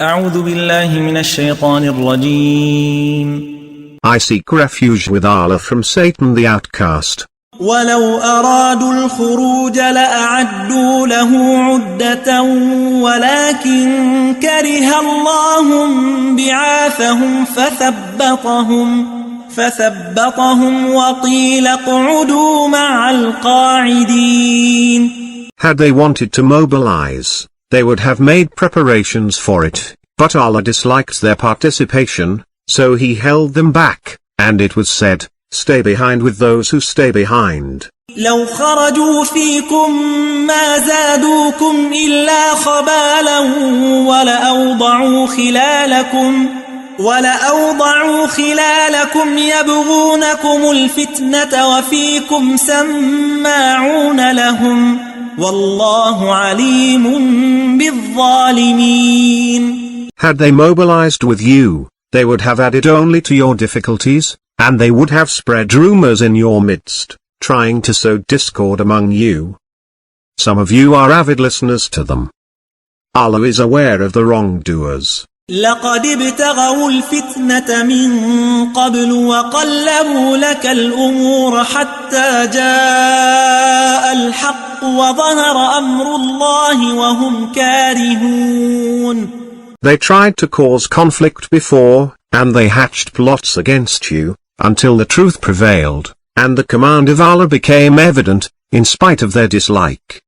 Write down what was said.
أعوذ بالله من الشيطان الرجيم. I seek refuge with Allah from Satan the outcast. ولو أرادوا الخروج لأعدوا له عدة ولكن كره الله بعاثهم فثبطهم وقيل اقعدوا مع القاعدين. Had they wanted to mobilize, they would have made preparations for it, but Allah disliked their participation, so He held them back, and it was said, "Stay behind with those who stay behind." لو خرجوا فيكم ما زادوكم إلا خبالا ولأوضعوا خلالكم يبغونكم الفتنة وفيكم سماعون لهم والله عليم بالظالمين. Had they mobilized with you, they would have added only to your difficulties, and they would have spread rumors in your midst, trying to sow discord among you. Some of you are avid listeners to them. Allah is aware of the wrongdoers. لقد ابتغوا الفتنة من قبل وقلبوا لك الأمور حتى جاء الحق وظهر أمر الله وهم كارهون. They tried to cause conflict before, and they hatched plots against you, until the truth prevailed, and the command of Allah became evident, in spite of their dislike.